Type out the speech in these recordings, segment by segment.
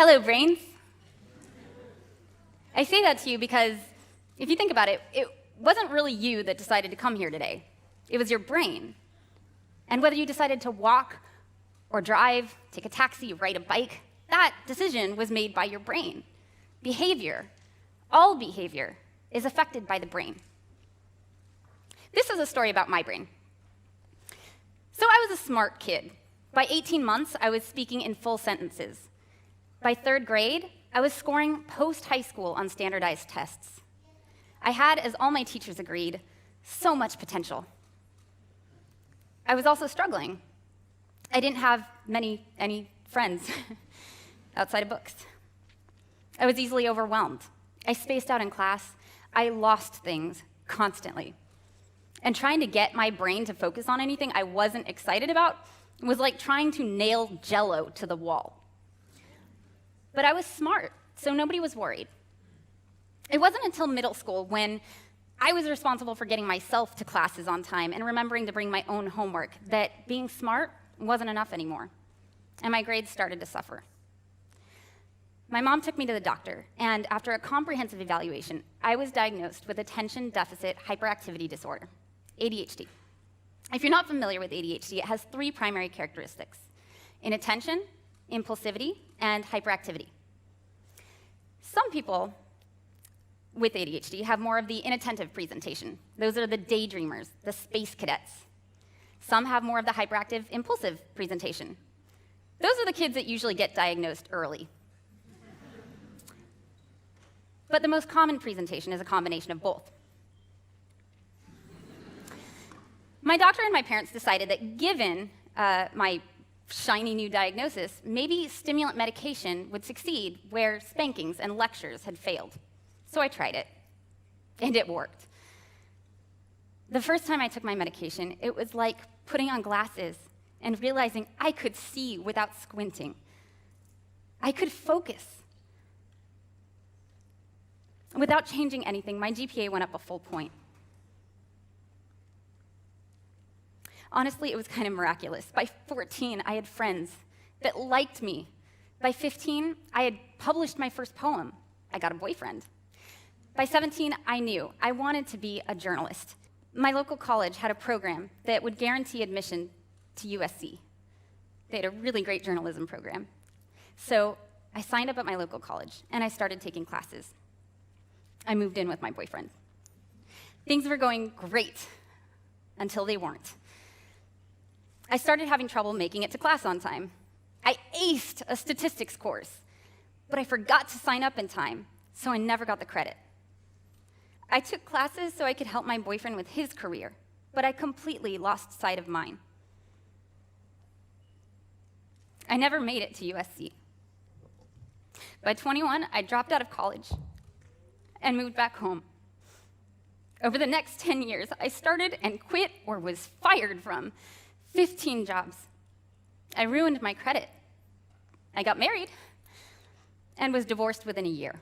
Hello, brains. I say that to you because if you think about it, it wasn't really you that decided to come here today. It was your brain. And whether you decided to walk or drive, take a taxi, ride a bike, that decision was made by your brain. Behavior, all behavior, is affected by the brain. This is a story about my brain. So I was a smart kid. By 18 months, I was speaking in full sentences. By third grade, I was scoring post-high school on standardized tests. I had, as all my teachers agreed, so much potential. I was also struggling. I didn't have any friends outside of books. I was easily overwhelmed. I spaced out in class. I lost things constantly. And trying to get my brain to focus on anything I wasn't excited about was like trying to nail Jell-O to the wall. But I was smart, so nobody was worried. It wasn't until middle school when I was responsible for getting myself to classes on time and remembering to bring my own homework that being smart wasn't enough anymore, and my grades started to suffer. My mom took me to the doctor, and after a comprehensive evaluation, I was diagnosed with attention deficit hyperactivity disorder, ADHD. If you're not familiar with ADHD, it has three primary characteristics: inattention, impulsivity, and hyperactivity. Some people with ADHD have more of the inattentive presentation. Those are the daydreamers, the space cadets. Some have more of the hyperactive, impulsive presentation. Those are the kids that usually get diagnosed early. But the most common presentation is a combination of both. My doctor and my parents decided that given my shiny new diagnosis, maybe stimulant medication would succeed where spankings and lectures had failed. So I tried it, and it worked. The first time I took my medication, it was like putting on glasses and realizing I could see without squinting. I could focus. Without changing anything, my GPA went up a full point. Honestly, it was kind of miraculous. By 14, I had friends that liked me. By 15, I had published my first poem. I got a boyfriend. By 17, I knew I wanted to be a journalist. My local college had a program that would guarantee admission to USC. They had a really great journalism program. So I signed up at my local college, and I started taking classes. I moved in with my boyfriend. Things were going great until they weren't. I started having trouble making it to class on time. I aced a statistics course, but I forgot to sign up in time, so I never got the credit. I took classes so I could help my boyfriend with his career, but I completely lost sight of mine. I never made it to USC. By 21, I dropped out of college and moved back home. Over the next 10 years, I started and quit or was fired from 15 jobs. I ruined my credit. I got married and was divorced within a year.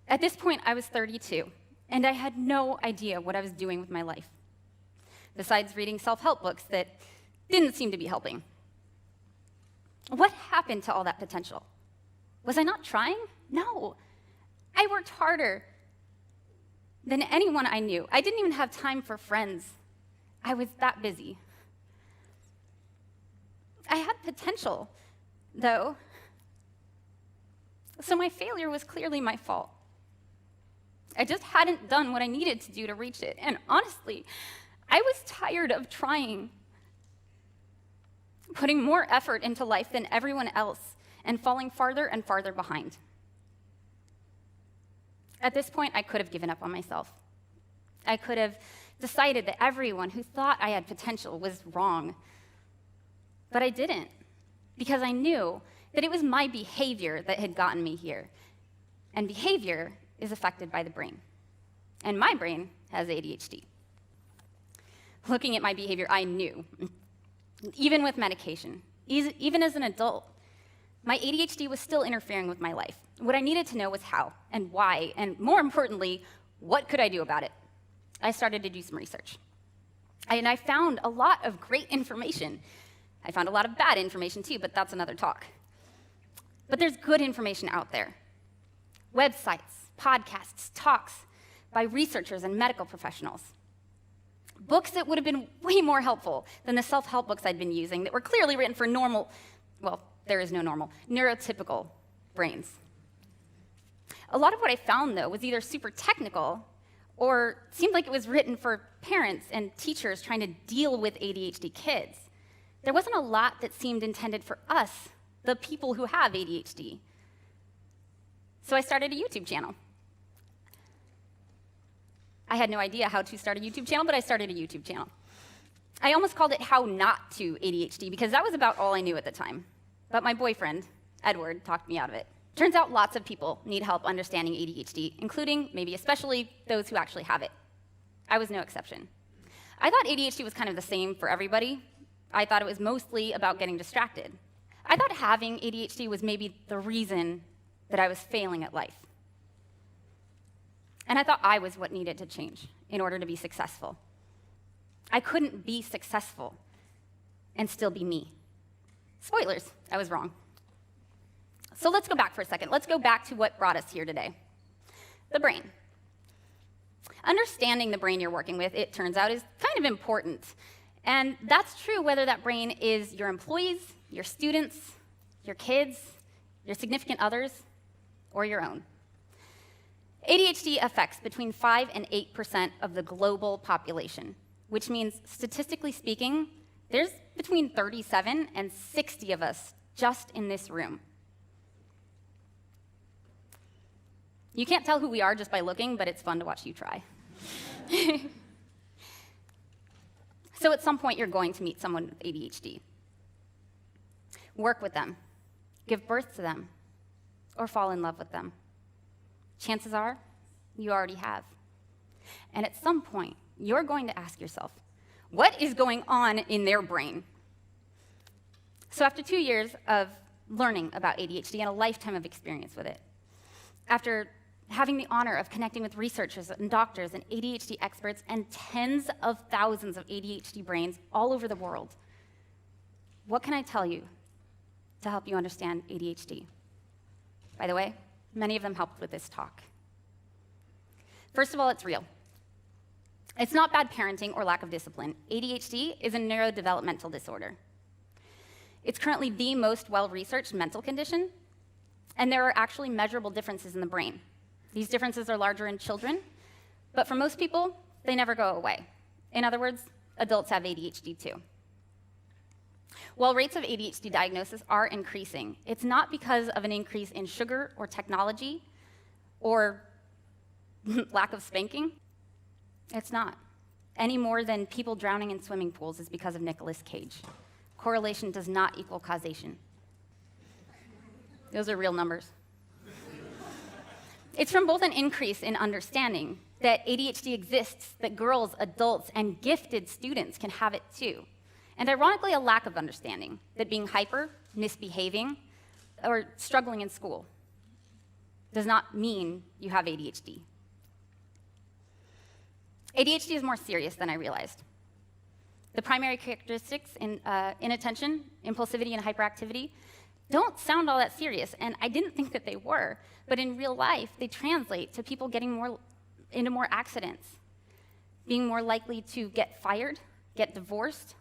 At this point, I was 32, and I had no idea what I was doing with my life, besides reading self-help books that didn't seem to be helping. What happened to all that potential? Was I not trying? No. I worked harder than anyone I knew. I didn't even have time for friends. I was that busy. I had potential, though, so my failure was clearly my fault. I just hadn't done what I needed to do to reach it, and honestly, I was tired of trying, putting more effort into life than everyone else, and falling farther and farther behind. At this point, I could have given up on myself. I could have decided that everyone who thought I had potential was wrong. But I didn't, because I knew that it was my behavior that had gotten me here. And behavior is affected by the brain. And my brain has ADHD. Looking at my behavior, I knew, even with medication, even as an adult, my ADHD was still interfering with my life. What I needed to know was how and why, and more importantly, what could I do about it? I started to do some research. And I found a lot of great information. I found a lot of bad information too, but that's another talk. But there's good information out there. Websites, podcasts, talks by researchers and medical professionals. Books that would have been way more helpful than the self-help books I'd been using that were clearly written for normal, well, there is no normal, neurotypical brains. A lot of what I found, though, was either super technical or seemed like it was written for parents and teachers trying to deal with ADHD kids. There wasn't a lot that seemed intended for us, the people who have ADHD. So I started a YouTube channel. I had no idea how to start a YouTube channel, but I started a YouTube channel. I almost called it How Not to ADHD because that was about all I knew at the time. But my boyfriend, Edward, talked me out of it. Turns out lots of people need help understanding ADHD, including, maybe especially, those who actually have it. I was no exception. I thought ADHD was kind of the same for everybody. I thought it was mostly about getting distracted. I thought having ADHD was maybe the reason that I was failing at life. And I thought I was what needed to change in order to be successful. I couldn't be successful and still be me. Spoilers, I was wrong. So let's go back for a second. Let's go back to what brought us here today. The brain. Understanding the brain you're working with, it turns out, is kind of important. And that's true whether that brain is your employees, your students, your kids, your significant others, or your own. ADHD affects between 5 and 8% of the global population, which means, statistically speaking, there's between 37 and 60 of us just in this room. You can't tell who we are just by looking, but it's fun to watch you try. So at some point, you're going to meet someone with ADHD. Work with them, give birth to them, or fall in love with them. Chances are, you already have. And at some point, you're going to ask yourself, what is going on in their brain? So after 2 years of learning about ADHD and a lifetime of experience with it, after having the honor of connecting with researchers and doctors and ADHD experts and tens of thousands of ADHD brains all over the world, what can I tell you to help you understand ADHD? By the way, many of them helped with this talk. First of all, it's real. It's not bad parenting or lack of discipline. ADHD is a neurodevelopmental disorder. It's currently the most well-researched mental condition, and there are actually measurable differences in the brain. These differences are larger in children, but for most people, they never go away. In other words, adults have ADHD too. While rates of ADHD diagnosis are increasing, it's not because of an increase in sugar or technology or lack of spanking. It's not. Any more than people drowning in swimming pools is because of Nicolas Cage. Correlation does not equal causation. Those are real numbers. It's from both an increase in understanding that ADHD exists, that girls, adults, and gifted students can have it too. And ironically, a lack of understanding that being hyper, misbehaving, or struggling in school does not mean you have ADHD. ADHD is more serious than I realized. The primary characteristics in inattention, impulsivity, and hyperactivity don't sound all that serious, and I didn't think that they were, but in real life, they translate to people getting into more accidents, being more likely to get fired, get divorced,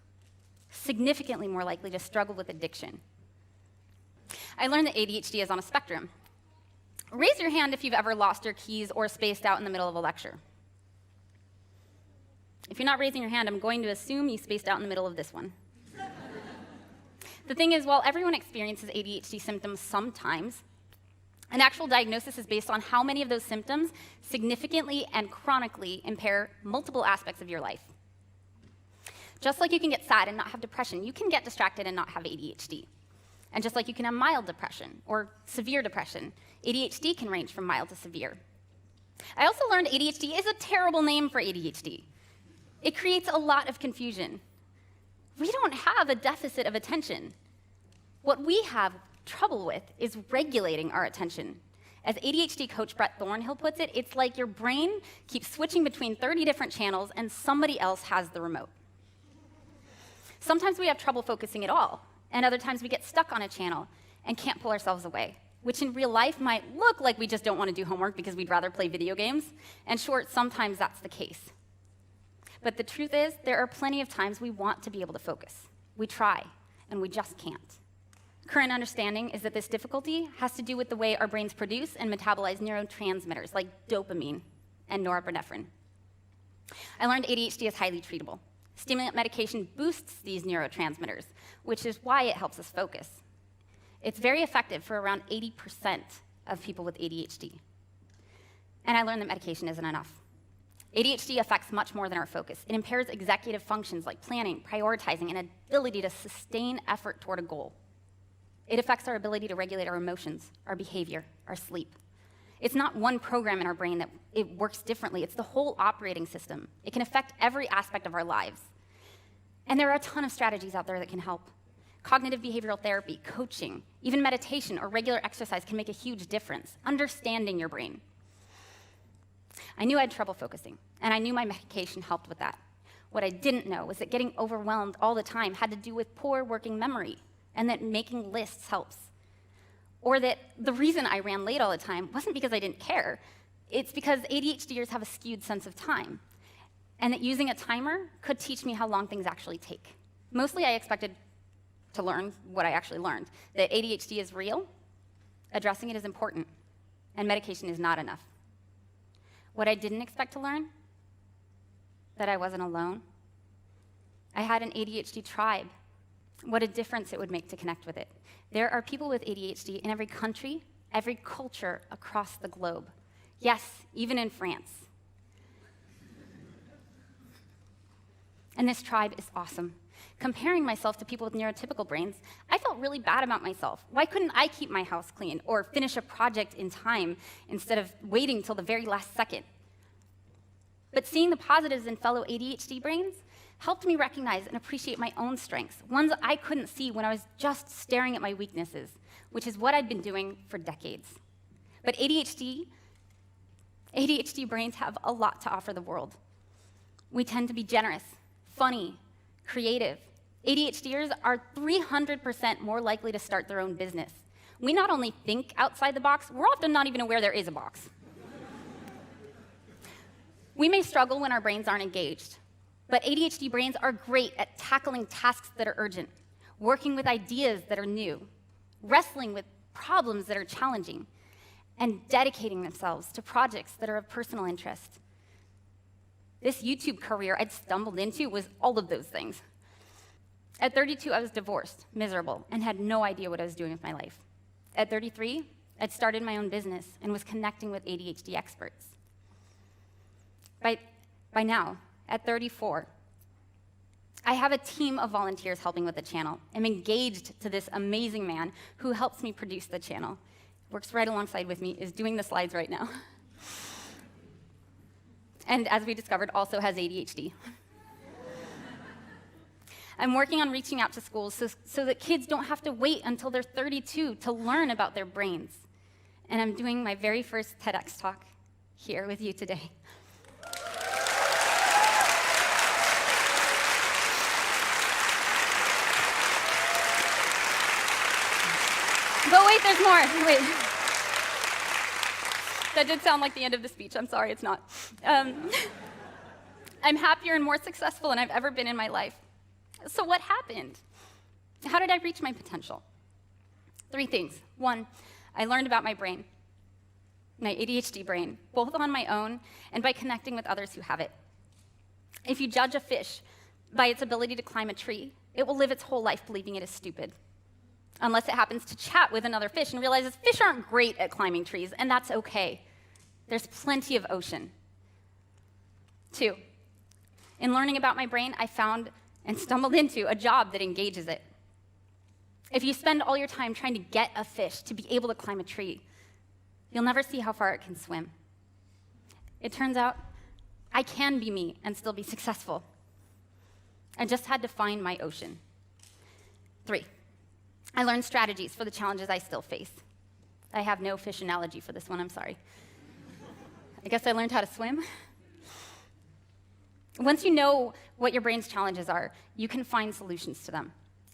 significantly more likely to struggle with addiction. I learned that ADHD is on a spectrum. Raise your hand if you've ever lost your keys or spaced out in the middle of a lecture. If you're not raising your hand, I'm going to assume you spaced out in the middle of this one. The thing is, while everyone experiences ADHD symptoms sometimes, an actual diagnosis is based on how many of those symptoms significantly and chronically impair multiple aspects of your life. Just like you can get sad and not have depression, you can get distracted and not have ADHD. And just like you can have mild depression or severe depression, ADHD can range from mild to severe. I also learned ADHD is a terrible name for ADHD. It creates a lot of confusion. We don't have a deficit of attention. What we have trouble with is regulating our attention. As ADHD coach Brett Thornhill puts it, it's like your brain keeps switching between 30 different channels and somebody else has the remote. Sometimes we have trouble focusing at all, and other times we get stuck on a channel, and can't pull ourselves away, which in real life might look like we just don't want to do homework because we'd rather play video games. And sure, sometimes that's the case. But the truth is, there are plenty of times we want to be able to focus. We try, and we just can't. Current understanding is that this difficulty has to do with the way our brains produce and metabolize neurotransmitters like dopamine and norepinephrine. I learned ADHD is highly treatable. Stimulant medication boosts these neurotransmitters, which is why it helps us focus. It's very effective for around 80% of people with ADHD. And I learned that medication isn't enough. ADHD affects much more than our focus. It impairs executive functions like planning, prioritizing, and ability to sustain effort toward a goal. It affects our ability to regulate our emotions, our behavior, our sleep. It's not one program in our brain that it works differently. It's the whole operating system. It can affect every aspect of our lives. And there are a ton of strategies out there that can help. Cognitive behavioral therapy, coaching, even meditation or regular exercise can make a huge difference, understanding your brain. I knew I had trouble focusing, and I knew my medication helped with that. What I didn't know was that getting overwhelmed all the time had to do with poor working memory, and that making lists helps. Or that the reason I ran late all the time wasn't because I didn't care. It's because ADHDers have a skewed sense of time, and that using a timer could teach me how long things actually take. Mostly I expected to learn what I actually learned, that ADHD is real, addressing it is important, and medication is not enough. What I didn't expect to learn, that I wasn't alone. I had an ADHD tribe. What a difference it would make to connect with it. There are people with ADHD in every country, every culture across the globe. Yes, even in France. And this tribe is awesome. Comparing myself to people with neurotypical brains, I felt really bad about myself. Why couldn't I keep my house clean or finish a project in time instead of waiting till the very last second? But seeing the positives in fellow ADHD brains helped me recognize and appreciate my own strengths, ones I couldn't see when I was just staring at my weaknesses, which is what I'd been doing for decades. But ADHD brains have a lot to offer the world. We tend to be generous, funny, creative. ADHDers are 300% more likely to start their own business. We not only think outside the box, we're often not even aware there is a box. We may struggle when our brains aren't engaged, but ADHD brains are great at tackling tasks that are urgent, working with ideas that are new, wrestling with problems that are challenging, and dedicating themselves to projects that are of personal interest. This YouTube career I'd stumbled into was all of those things. At 32, I was divorced, miserable, and had no idea what I was doing with my life. At 33, I'd started my own business and was connecting with ADHD experts. By now, at 34, I have a team of volunteers helping with the channel. I'm engaged to this amazing man who helps me produce the channel, works right alongside with me, is doing the slides right now. And as we discovered, also has ADHD. I'm working on reaching out to schools so that kids don't have to wait until they're 32 to learn about their brains. And I'm doing my very first TEDx talk here with you today. But wait, there's more. Wait. That did sound like the end of the speech. I'm sorry, it's not. I'm happier and more successful than I've ever been in my life. So what happened? How did I reach my potential? 3 things. 1, I learned about my brain, my ADHD brain, both on my own and by connecting with others who have it. If you judge a fish by its ability to climb a tree, it will live its whole life believing it is stupid, unless it happens to chat with another fish and realizes fish aren't great at climbing trees, and that's okay. There's plenty of ocean. 2, in learning about my brain, I found and stumbled into a job that engages it. If you spend all your time trying to get a fish to be able to climb a tree, you'll never see how far it can swim. It turns out I can be me and still be successful. I just had to find my ocean. 3, I learned strategies for the challenges I still face. I have no fish analogy for this one, I'm sorry. I guess I learned how to swim. Once you know what your brain's challenges are, you can find solutions to them.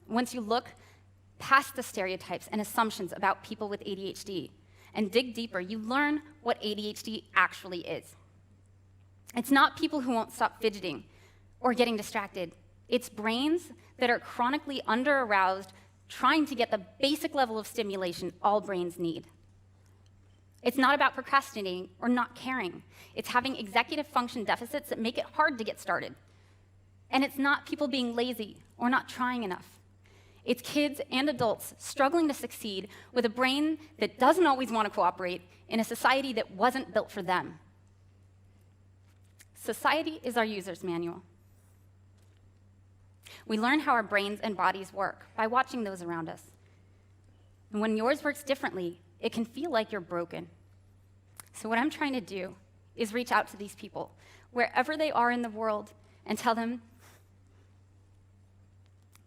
Once you look past the stereotypes and assumptions about people with ADHD and dig deeper, you learn what ADHD actually is. It's not people who won't stop fidgeting or getting distracted. It's brains that are chronically under-aroused, trying to get the basic level of stimulation all brains need. It's not about procrastinating or not caring. It's having executive function deficits that make it hard to get started. And it's not people being lazy or not trying enough. It's kids and adults struggling to succeed with a brain that doesn't always want to cooperate in a society that wasn't built for them. Society is our user's manual. We learn how our brains and bodies work by watching those around us. And when yours works differently, it can feel like you're broken. So what I'm trying to do is reach out to these people, wherever they are in the world, and tell them,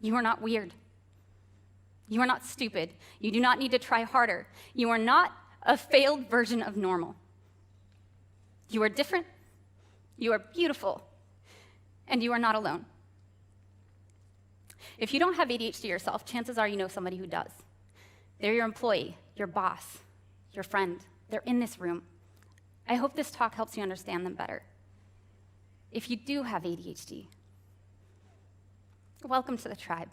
you are not weird. You are not stupid. You do not need to try harder. You are not a failed version of normal. You are different, you are beautiful, and you are not alone. If you don't have ADHD yourself, chances are you know somebody who does. They're your employee, your boss, your friend. They're in this room. I hope this talk helps you understand them better. If you do have ADHD, welcome to the tribe.